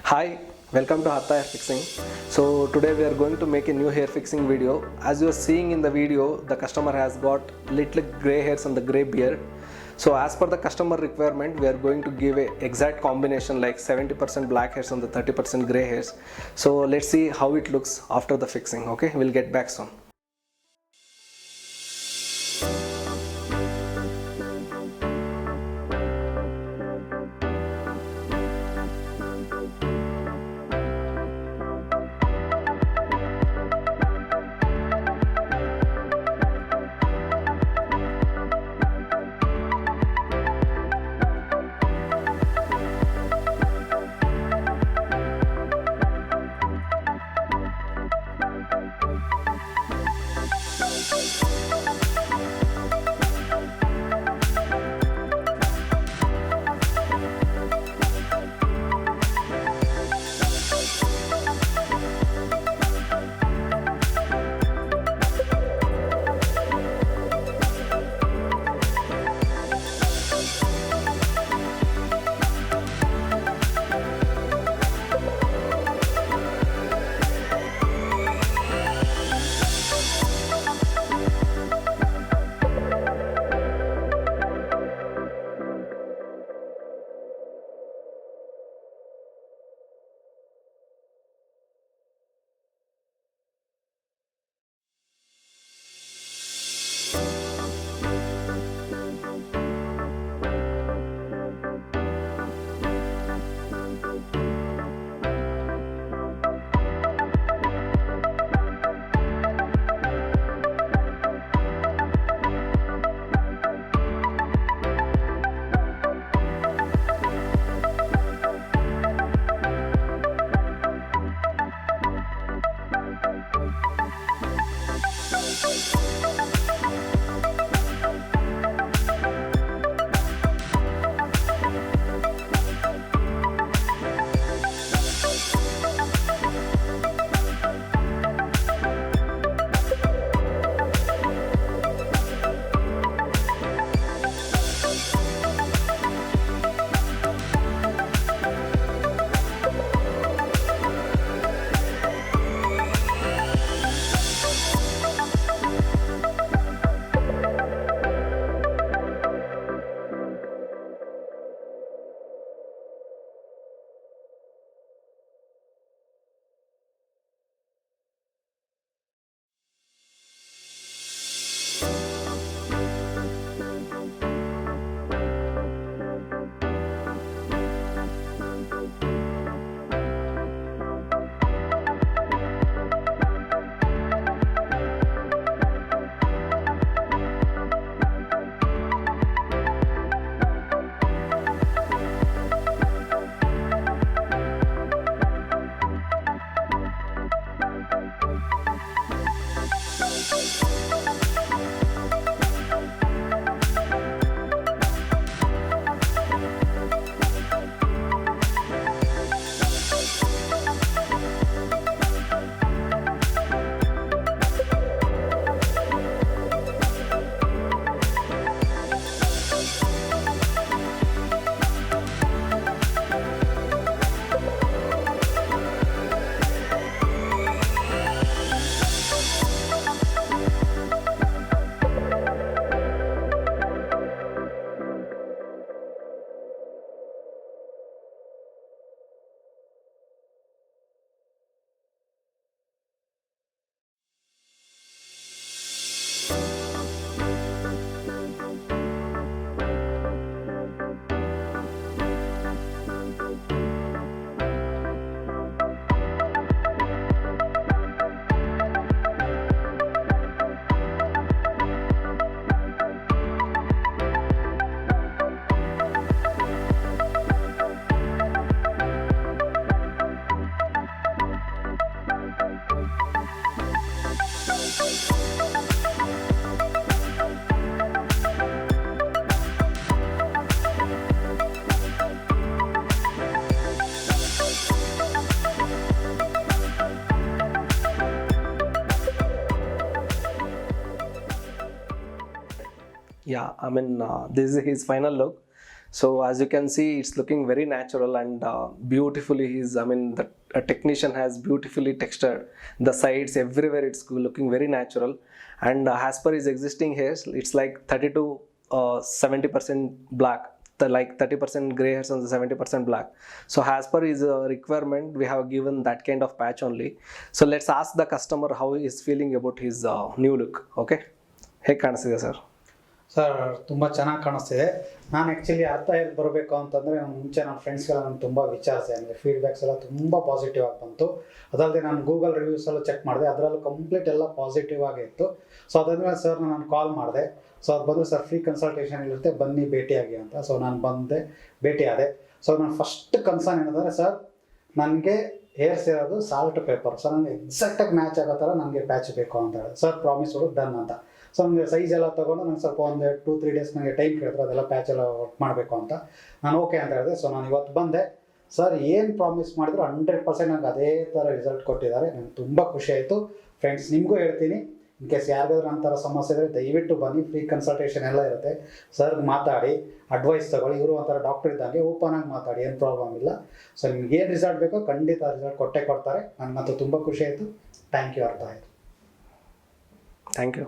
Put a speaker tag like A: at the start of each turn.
A: Hi, welcome to Hatha Hair Fixing. So today we are going to make a new hair fixing video. As you are seeing in the video, the customer has got little gray hairs on the gray beard. So as per the customer requirement, we are going to give a exact combination like 70% black hairs on the 30% gray hairs. So let's see how it looks after the fixing. Okay, we'll get back soon. Yeah, I mean, this is his final look. So as you can see, it's looking very natural and beautifully. The technician has beautifully textured the sides everywhere. It's looking very natural, and as per his existing hairs, it's like 30 to 70% black. Like 30% gray hairs and 70% black. So as per his requirement, we have given that kind of patch only. So let's ask the customer how he is feeling about his new look. Okay, ಹೇಗೆ ಕಾಣಿಸ್ತಿದೆ sir?
B: Sir ತುಂಬ ಚೆನ್ನಾಗಿ ಕಾಣಿಸ್ತಿದೆ. ನಾನು actually ಅರ್ಥ ಹೇಗೆ ಬರಬೇಕು ಅಂತಂದರೆ ನಾನು ಮುಂಚೆ ನನ್ನ ಫ್ರೆಂಡ್ಸ್ಗೆಲ್ಲ ನಾನು ತುಂಬ ವಿಚಾರಿಸಿದೆ. ಅಂದರೆ ಫೀಡ್ಬ್ಯಾಕ್ಸ್ ಎಲ್ಲ ತುಂಬ ಪಾಸಿಟಿವ್ ಆಗಿ ಬಂತು. ಅದಲ್ಲದೆ ನಾನು ಗೂಗಲ್ ರಿವ್ಯೂಸ್ ಎಲ್ಲ ಚೆಕ್ ಮಾಡಿದೆ, ಅದರಲ್ಲೂ ಕಂಪ್ಲೀಟ್ ಎಲ್ಲ ಪಾಸಿಟಿವ್ ಆಗೇ ಇತ್ತು. ಸೊ ಅದಾದ್ಮೇಲೆ ಸರ್ನ ನಾನು ಕಾಲ್ ಮಾಡಿದೆ. ಸೊ ಅದು ಬಂದರೆ ಸರ್ ಫ್ರೀ ಕನ್ಸಲ್ಟೇಷನ್ ಇರುತ್ತೆ, ಬನ್ನಿ ಭೇಟಿಯಾಗಿ ಅಂತ. ಸೊ ನಾನು ಬಂದೆ, ಭೇಟಿಯಾದೆ. ಸೊ ನಾನು ಫಸ್ಟ್ ಕನ್ಸರ್ನ್ ಏನಂದರೆ, ಸರ್ ನನಗೆ ಹೇರ್ಸ್ ಇರೋದು ಸಾಲ್ಟ್ ಪೇಪರ್, ಸರ್ ನನಗೆ ಎಕ್ಸಾಕ್ಟಾಗಿ ಮ್ಯಾಚ್ ಆಗೋ ಥರ ನನಗೆ ಪ್ಯಾಚ್ ಬೇಕು ಅಂತ ಹೇಳಿ. ಸರ್ ಪ್ರಾಮಿಸ್ ಕೊಡು, ಡನ್ ಅಂತ. ಸೊ ನನಗೆ ಸೈಜ್ ಎಲ್ಲ ತೊಗೊಂಡು ನಂಗೆ ಸ್ವಲ್ಪ ಒಂದು 2-3 ಡೇಸ್ ನನಗೆ ಟೈಮ್ ಕೇಳಿದ್ರು, ಅದೆಲ್ಲ ಪ್ಯಾಚ್ ಎಲ್ಲ ವರ್ಕ್ ಮಾಡಬೇಕು ಅಂತ. ನಾನು ಓಕೆ ಅಂತ ಹೇಳಿದೆ. ಸೊ ನಾನು ಇವತ್ತು ಬಂದೆ. ಸರ್ ಏನು ಪ್ರಾಮಿಸ್ ಮಾಡಿದ್ರು 100% ನನಗೆ ಅದೇ ಥರ ರಿಸಲ್ಟ್ ಕೊಟ್ಟಿದ್ದಾರೆ. ನನಗೆ ತುಂಬ ಖುಷಿ ಆಯಿತು. ಫ್ರೆಂಡ್ಸ್, ನಿಮಗೂ ಹೇಳ್ತೀನಿ, ಇನ್ ಕೇಸ್ ಯಾರಿಗಾದ್ರೂ ಅಂಥರ ಸಮಸ್ಯೆ ಇದ್ದರೆ ದಯವಿಟ್ಟು ಬನ್ನಿ, ಫ್ರೀ ಕನ್ಸಲ್ಟೇಷನ್ ಎಲ್ಲ ಇರುತ್ತೆ. ಸರ್ ಮಾತಾಡಿ, ಅಡ್ವೈಸ್ ತಗೊಳ್ಳಿ. ಇವರು ಒಂಥರ ಡಾಕ್ಟರ್ ಇದ್ದಂಗೆ ಓಪನ್ ಆಗಿ ಮಾತಾಡಿ, ಏನು ಪ್ರಾಬ್ಲಮ್ ಇಲ್ಲ. ಸೊ ನಿಮ್ಗೆ ಏನು ರಿಸಲ್ಟ್ ಬೇಕೋ ಖಂಡಿತ ರಿಸಲ್ಟ್ ಕೊಟ್ಟೇ ಕೊಡ್ತಾರೆ. ನನಗಂತೂ ತುಂಬ ಖುಷಿ ಆಯಿತು. Thank you. ಅರ್ಥ ಆಯಿತು.
A: Thank you.